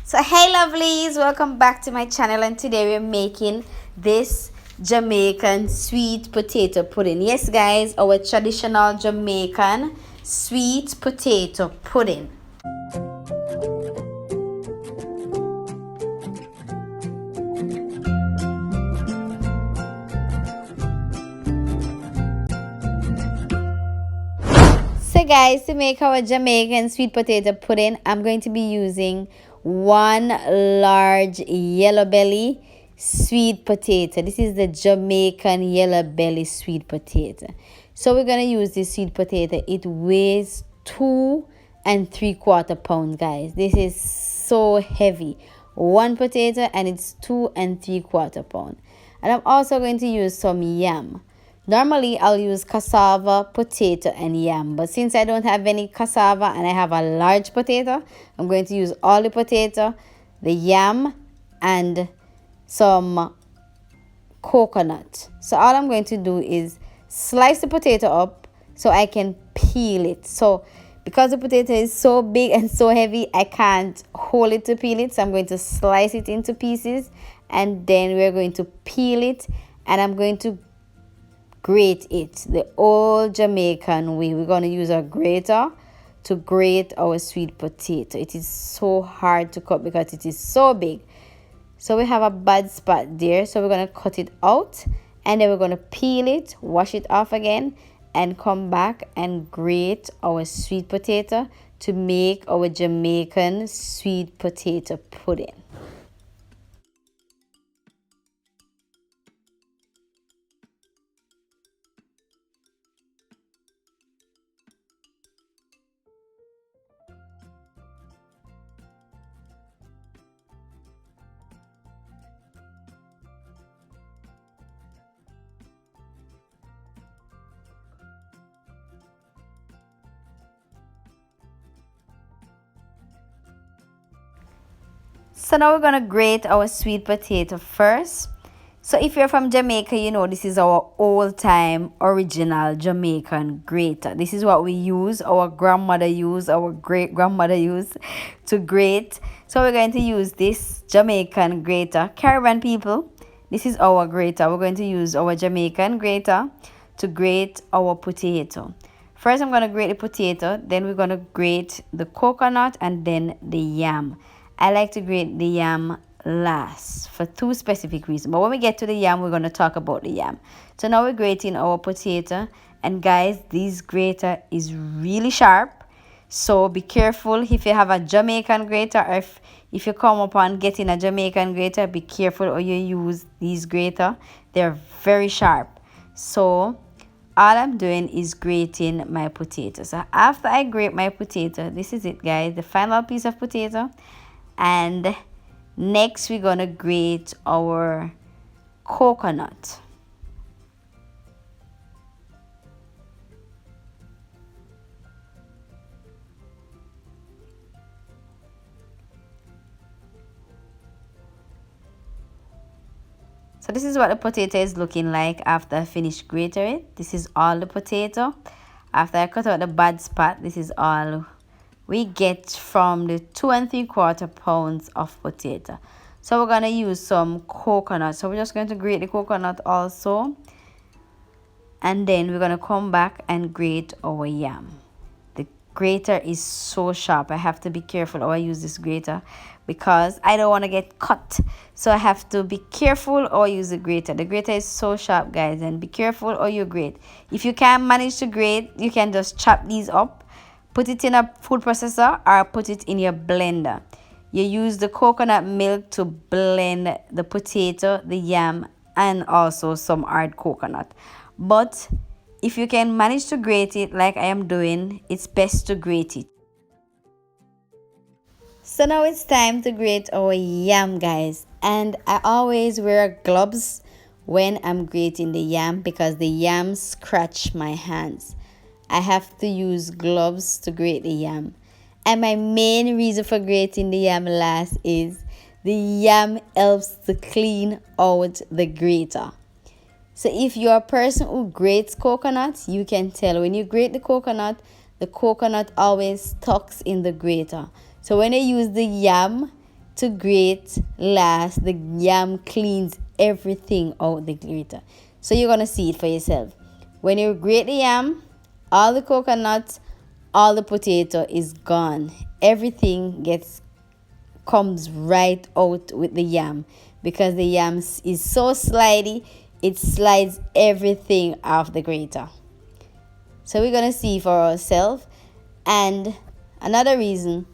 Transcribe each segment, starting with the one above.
So hey lovelies, welcome back to my channel, and today we're making this Jamaican sweet potato pudding. Yes guys, our traditional Jamaican sweet potato pudding. So guys, to make our Jamaican sweet potato pudding, I'm going to be using one large yellow belly sweet potato. This is the Jamaican yellow belly sweet potato. So we're going to use this sweet potato. It weighs 2 3/4 pounds, guys. This is so heavy. One potato and it's 2 3/4 pounds. And I'm also going to use some yam. Normally, I'll use cassava, potato, and yam. But since I don't have any cassava and I have a large potato, I'm going to use all the potato, the yam, and some coconut. So all I'm going to do is slice the potato up so I can peel it. So because the potato is so big and so heavy, I can't hold it to peel it. So I'm going to slice it into pieces, and then we're going to peel it, and I'm going to grate it the old Jamaican way. We're going to use a grater to grate our sweet potato. It is so hard to cut because it is so big. So we have a bad spot there, so we're going to cut it out, and then we're going to peel it, wash it off again, and come back and grate our sweet potato to make our Jamaican sweet potato pudding. So now we're gonna grate our sweet potato first. So if you're from Jamaica, you know this is our old time original Jamaican grater. This is what we use, our grandmother used, our great grandmother used to grate. So we're going to use this Jamaican grater. Caribbean people, this is our grater. We're going to use our Jamaican grater to grate our potato. First I'm gonna grate the potato, then we're gonna grate the coconut, and then the yam. I like to grate the yam last for two specific reasons. But when we get to the yam, we're going to talk about the yam. So now we're grating our potato. And guys, this grater is really sharp. So be careful if you have a Jamaican grater, or if you come upon getting a Jamaican grater, be careful or you use these grater. They're very sharp. So all I'm doing is grating my potato. So after I grate my potato, this is it, guys, the final piece of potato. And next we're gonna grate our coconut. So this is what the potato is looking like after I finish grating it. This is all the potato. After I cut out the bad spot, this is all we get from the 2 3/4 pounds of potato. So we're going to use some coconut. So we're just going to grate the coconut also. And then we're going to come back and grate our yam. The grater is so sharp. I have to be careful how I use this grater because I don't want to get cut. So I have to be careful how I use the grater. The grater is so sharp, guys, and be careful how you grate. If you can't manage to grate, you can just chop these up. Put it in a food processor or put it in your blender. You use the coconut milk to blend the potato, the yam, and also some hard coconut. But if you can manage to grate it like I am doing, it's best to grate it. So now it's time to grate our yam, guys. And I always wear gloves when I'm grating the yam because the yam scratch my hands. I have to use gloves to grate the yam. And my main reason for grating the yam last is the yam helps to clean out the grater. So if you're a person who grates coconut, you can tell when you grate the coconut always stucks in the grater. So when I use the yam to grate last, the yam cleans everything out the grater. So you're gonna see it for yourself. When you grate the yam, all the coconut, all the potato is gone. Everything comes right out with the yam, because the yam is so slidey, it slides everything off the grater. So we're gonna see for ourselves. And another reason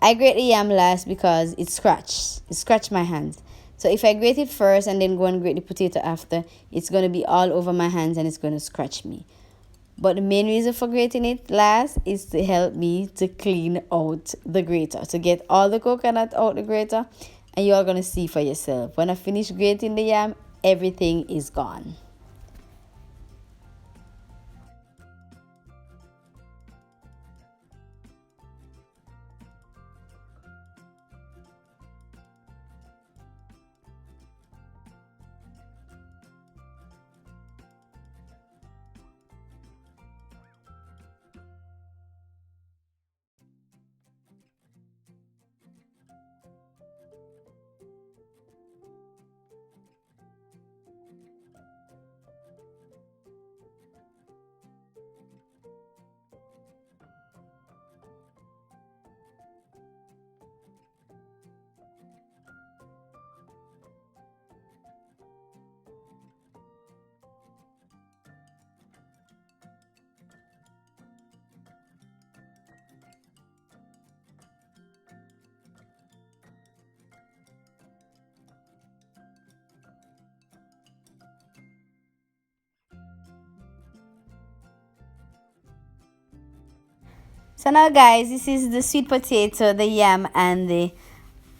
I grate the yam last, because it scratched my hands. So if I grate it first and then go and grate the potato after, it's gonna be all over my hands and it's gonna scratch me. But the main reason for grating it last is to help me to clean out the grater, to get all the coconut out the grater. And you're going to see for yourself. When I finish grating the yam, everything is gone. So now guys, this is the sweet potato, the yam and the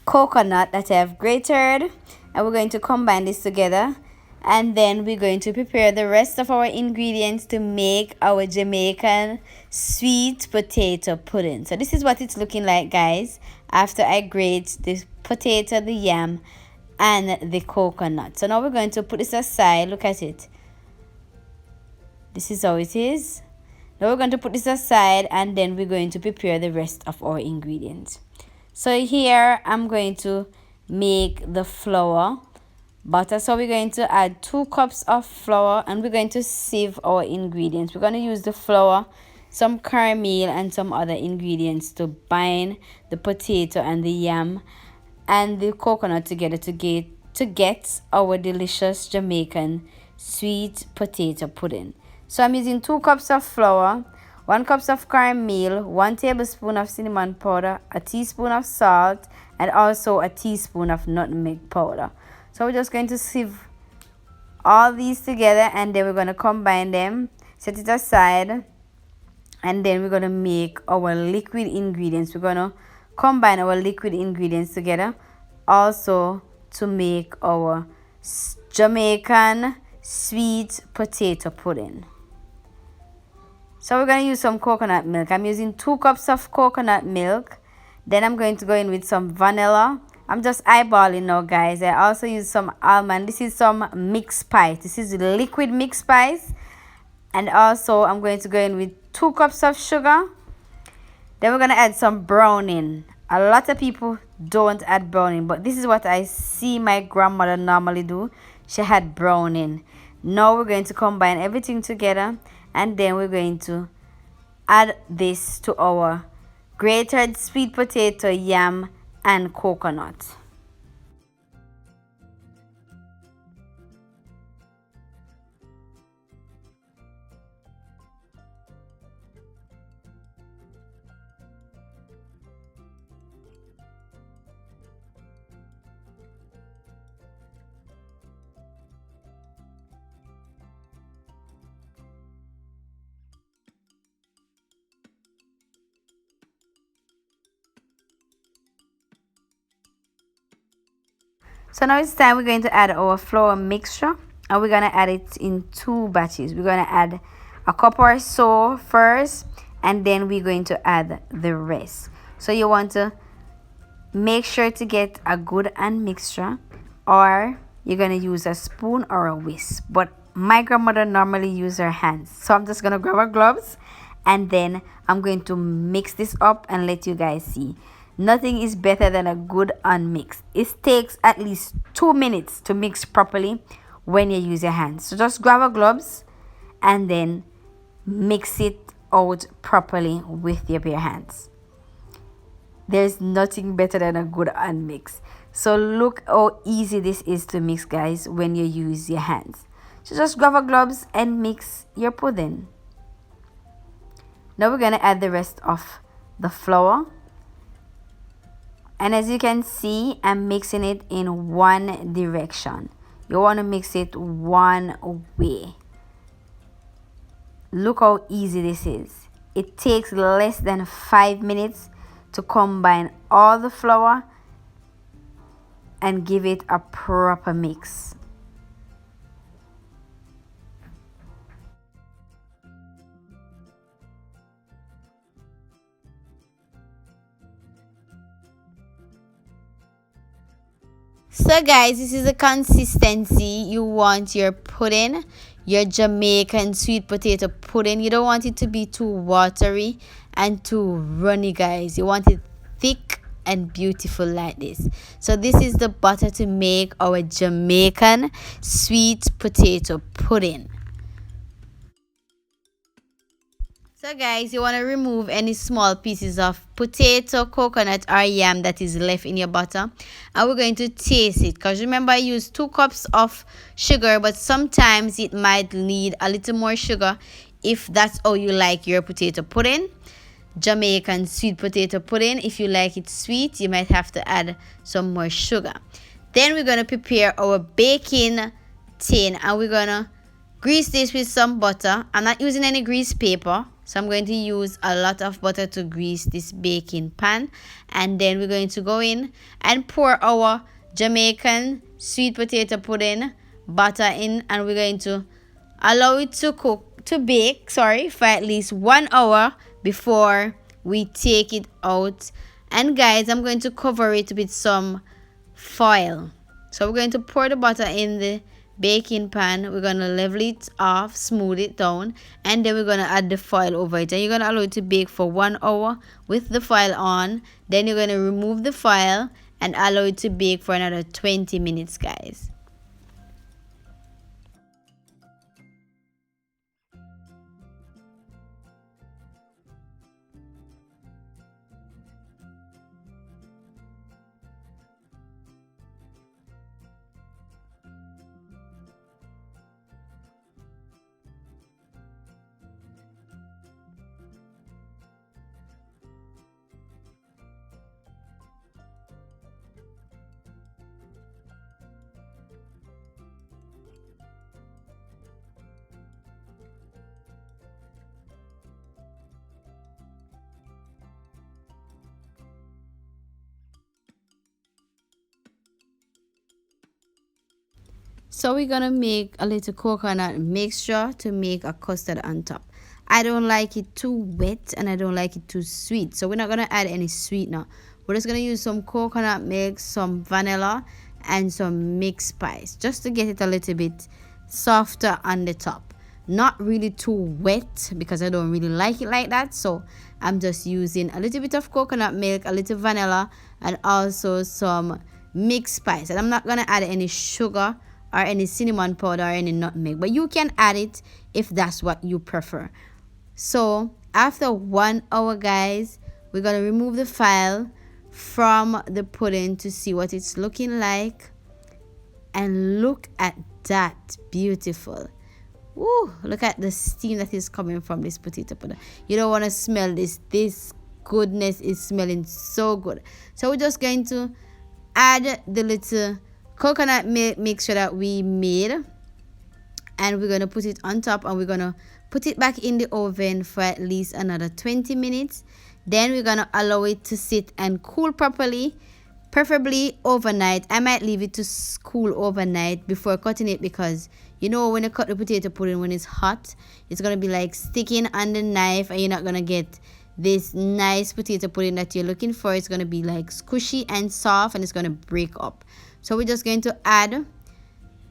coconut that I have grated, and we're going to combine this together, and then we're going to prepare the rest of our ingredients to make our Jamaican sweet potato pudding. So this is what it's looking like, guys, after I grate the potato, the yam and the coconut. So now we're going to put this aside. Look at it. This is how it is. Now we're going to put this aside, and then we're going to prepare the rest of our ingredients. So here I'm going to make the flour butter. So we're going to add 2 cups of flour, and we're going to sieve our ingredients. We're going to use the flour, some cornmeal and some other ingredients to bind the potato and the yam and the coconut together to get our delicious Jamaican sweet potato pudding. So I'm using 2 cups of flour, 1 cup of cornmeal, 1 tablespoon of cinnamon powder, a teaspoon of salt, and also a teaspoon of nutmeg powder. So we're just going to sieve all these together, and then we're going to combine them, set it aside, and then we're going to make our liquid ingredients. We're going to combine our liquid ingredients together also to make our Jamaican sweet potato pudding. So we're going to use some coconut milk. I'm using 2 cups of coconut milk. Then I'm going to go in with some vanilla. I'm just eyeballing now, guys. I also use some almond. This is some mixed spice. This is liquid mixed spice. And also I'm going to go in with 2 cups of sugar. Then we're going to add some browning. A lot of people don't add browning, but this is what I see my grandmother normally do. She had browning. Now we're going to combine everything together, and then we're going to add this to our grated sweet potato, yam and coconut. So now it's time. We're going to add our flour mixture, and we're going to add it in 2 batches. We're going to add a cup or so first, and then we're going to add the rest. So you want to make sure to get a good hand mixture, or you're going to use a spoon or a whisk. But my grandmother normally uses her hands, so I'm just going to grab her gloves, and then I'm going to mix this up and let you guys see. Nothing is better than a good unmix. It takes at least 2 minutes to mix properly when you use your hands. So just grab a gloves and then mix it out properly with your bare hands. There's nothing better than a good unmix. So look how easy this is to mix, guys, when you use your hands. So just grab a gloves and mix your pudding. Now we're going to add the rest of the flour. And as you can see, I'm mixing it in one direction. You want to mix it one way. Look how easy this is. It takes less than 5 minutes to combine all the flour and give it a proper mix. So guys, this is the consistency you want your pudding, your Jamaican sweet potato pudding. You don't want it to be too watery and too runny, guys. You want it thick and beautiful like this. So this is the butter to make our Jamaican sweet potato pudding. So guys, you want to remove any small pieces of potato, coconut or yam that is left in your butter. And we're going to taste it. Because remember, I used 2 cups of sugar. But sometimes it might need a little more sugar if that's how you like your potato pudding. Jamaican sweet potato pudding. If you like it sweet, you might have to add some more sugar. Then we're going to prepare our baking tin. And we're going to grease this with some butter. I'm not using any grease paper. So I'm going to use a lot of butter to grease this baking pan. And then we're going to go in and pour our Jamaican sweet potato pudding butter in. And we're going to allow it to bake for at least 1 hour before we take it out. And guys, I'm going to cover it with some foil. So we're going to pour the butter in the baking pan. We're going to level it off, smooth it down, and then we're going to add the foil over it. And you're going to allow it to bake for 1 hour with the foil on. Then you're going to remove the foil and allow it to bake for another 20 minutes, guys. So we're going to make a little coconut mixture to make a custard on top. I don't like it too wet and I don't like it too sweet. So we're not going to add any sweetener. We're just going to use some coconut milk, some vanilla, and some mixed spice. Just to get it a little bit softer on the top. Not really too wet because I don't really like it like that. So I'm just using a little bit of coconut milk, a little vanilla, and also some mixed spice. And I'm not going to add any sugar or any cinnamon powder or any nutmeg, but you can add it if that's what you prefer. So after 1 hour, guys, we're going to remove the file from the pudding to see what it's looking like. And look at that, beautiful. Woo, look at the steam that is coming from this potato pudding. You don't want to smell this. This goodness is smelling so good. So we're just going to add the little coconut milk mixture that we made, and we're going to put it on top, and we're going to put it back in the oven for at least another 20 minutes. Then we're going to allow it to sit and cool properly, preferably overnight. I might leave it to cool overnight before cutting it, because you know when you cut the potato pudding, when it's hot, it's going to be like sticking on the knife, and you're not going to get this nice potato pudding that you're looking for. It's going to be like squishy and soft, and it's going to break up. So we're just going to add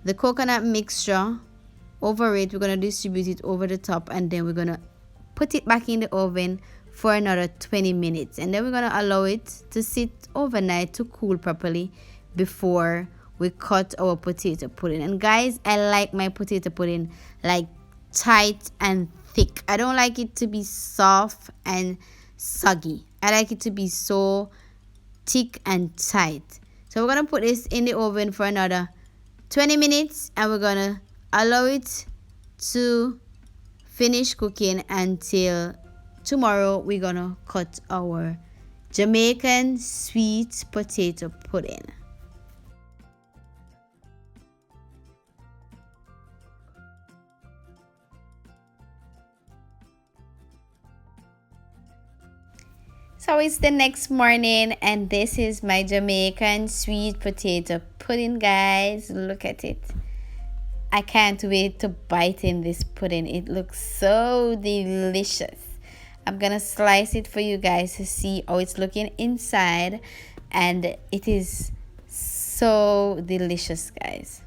the coconut mixture over it. We're going to distribute it over the top, and then we're going to put it back in the oven for another 20 minutes, and then we're gonna allow it to sit overnight to cool properly before we cut our potato pudding. And guys, I like my potato pudding like tight and thick. I don't like it to be soft and soggy. I like it to be so thick and tight. So we're gonna put this in the oven for another 20 minutes, and we're gonna allow it to finish cooking until tomorrow. We're gonna cut our Jamaican sweet potato pudding. So it's the next morning, and this is my Jamaican sweet potato pudding, guys. Look at it. I can't wait to bite in this pudding. It looks so delicious. I'm gonna slice it for you guys to see how it's looking inside, and it is so delicious, guys.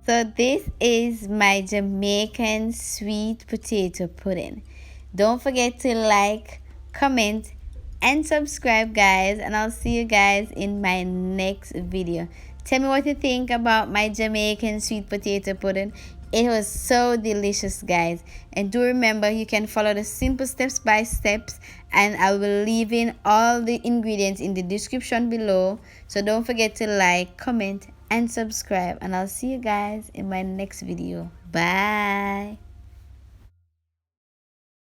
So this is my Jamaican sweet potato pudding. Don't forget to like, comment, and subscribe, guys. And I'll see you guys in my next video. Tell me what you think about my Jamaican sweet potato pudding. It was so delicious, guys. And do remember, you can follow the simple steps by steps, and I will leave in all the ingredients in the description below. So don't forget to like, comment, and subscribe, and I'll see you guys in my next video. Bye.